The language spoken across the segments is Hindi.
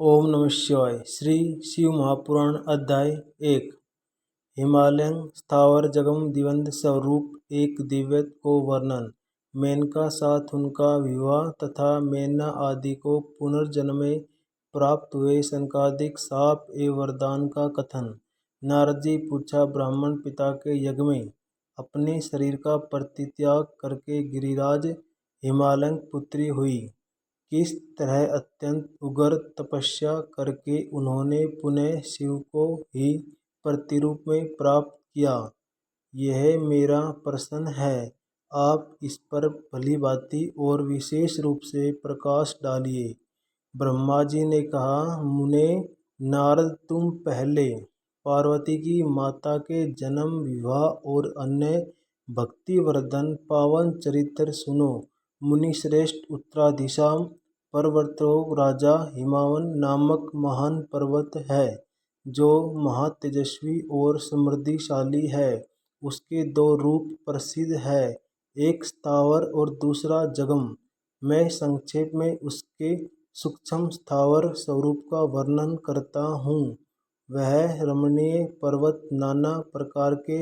ओम नमः शिवाय। श्री शिव महापुराण अध्याय 1। हिमालयं स्थावर जगम दिवंत स्वरूप एक दिव्य को वर्णन। मेनका साथ उनका विवाह तथा मेना आदि को पुनर्जन्म में प्राप्त हुए शंकादिक शाप एवं वरदान का कथन। नारद जी पूछा, ब्राह्मण पिता के यज्ञ में अपने शरीर का परित्याग करके गिरिराज हिमालयं पुत्री हुई। किस तरह अत्यंत उग्र तपस्या करके उन्होंने पुनः शिव को ही प्रतिरूप में प्राप्त किया, यह मेरा प्रश्न है। आप इस पर भलीभांति और विशेष रूप से प्रकाश डालिए। ब्रह्मा जी ने कहा, मुने नारद, तुम पहले पार्वती की माता के जन्म, विवाह और अन्य भक्तिवर्धन पावन चरित्र सुनो। मुनि श्रेष्ठ, उत्तरादिशाम पर्वतों राजा हिमावन नामक महान पर्वत है, जो महातेजस्वी और समृद्धिशाली है। उसके दो रूप प्रसिद्ध है, एक स्थावर और दूसरा जगम। मैं संक्षेप में उसके सूक्ष्म स्थावर स्वरूप का वर्णन करता हूँ। वह रमणीय पर्वत नाना प्रकार के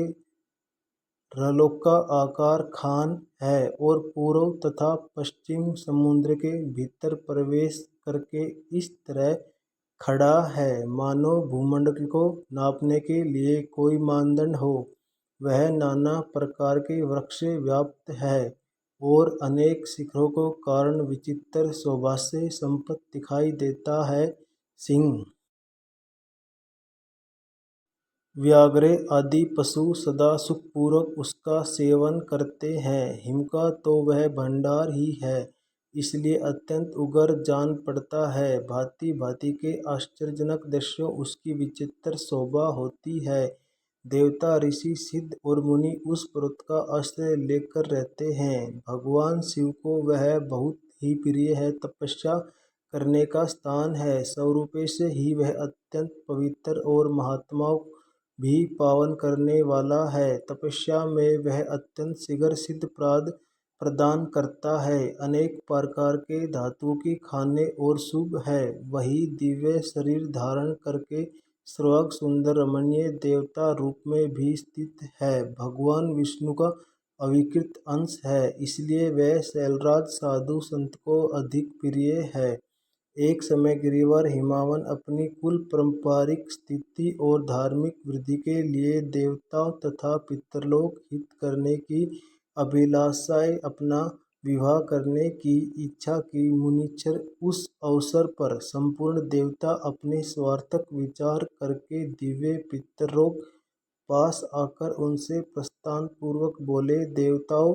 रलोका आकार खान है और पूर्व तथा पश्चिम समुद्र के भीतर प्रवेश करके इस तरह खड़ा है मानो भूमंडल को नापने के लिए कोई मानदंड हो। वह नाना प्रकार के वृक्ष व्याप्त है और अनेक शिखरों को कारण विचित्र शोभा से संपन्न दिखाई देता है। सिंह, व्याघ्र आदि पशु सदा सुखपूर्वक उसका सेवन करते हैं। हिम का तो वह भंडार ही है, इसलिए अत्यंत उग्र जान पड़ता है। भांति भांति के आश्चर्यजनक दृश्यों उसकी विचित्र शोभा होती है। देवता, ऋषि, सिद्ध और मुनि उस पर्वत का आश्रय लेकर रहते हैं। भगवान शिव को वह बहुत ही प्रिय है, तपस्या करने का स्थान है। स्वरूप से ही वह अत्यंत पवित्र और महात्माओं भी पावन करने वाला है। तपस्या में वह अत्यंत शीघ्र सिद्ध प्रदान करता है। अनेक प्रकार के धातुओं की खाने और शुभ है। वही दिव्य शरीर धारण करके सर्वांग सुंदर रमणीय देवता रूप में भी स्थित है। भगवान विष्णु का अविकृत अंश है, इसलिए वह शैलराज साधु संत को अधिक प्रिय है। एक समय गिरिवर हिमावन अपनी कुल पारंपरिक स्थिति और धार्मिक वृद्धि के लिए देवताओं तथा पितरलोक हित करने की अभिलाषाएं अपना विवाह करने की इच्छा की। मुनीश्वर उस अवसर पर संपूर्ण देवता अपने स्वार्थक विचार करके दिव्य पितरलोक पास आकर उनसे प्रस्थान पूर्वक बोले, देवताओं,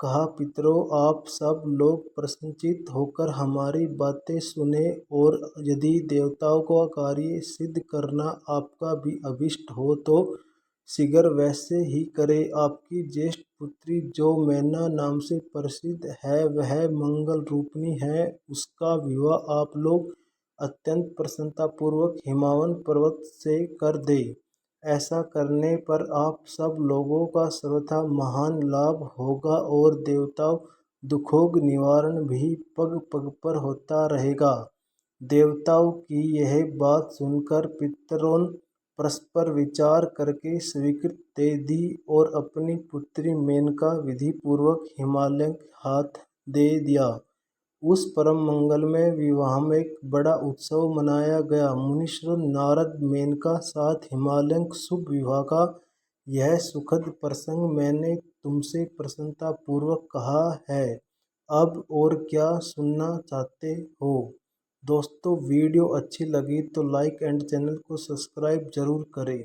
कहा, पितरों, आप सब लोग प्रसन्नचित्त होकर हमारी बातें सुने और यदि देवताओं का कार्य सिद्ध करना आपका भी अभिष्ट हो तो शीघ्र वैसे ही करे। आपकी ज्येष्ठ पुत्री जो मैना नाम से प्रसिद्ध है, वह मंगल रूपिणी है। उसका विवाह आप लोग अत्यंत प्रसन्नता पूर्वक हिमावन पर्वत से कर दे। ऐसा करने पर आप सब लोगों का सर्वथा महान लाभ होगा और देवताओं दुखों निवारण भी पग पग पर होता रहेगा। देवताओं की यह बात सुनकर पितरों परस्पर विचार करके स्वीकृति दे दी और अपनी पुत्री मेनका विधि पूर्वक हिमालय हाथ दे दिया। उस परम मंगलमय विवाह में एक बड़ा उत्सव मनाया गया। मुनीश्वर नारद, मेनका साथ हिमालयं शुभ विवाह का यह सुखद प्रसंग मैंने तुमसे प्रसन्नता पूर्वक कहा है। अब और क्या सुनना चाहते हो? दोस्तों, वीडियो अच्छी लगी तो लाइक एंड चैनल को सब्सक्राइब जरूर करें।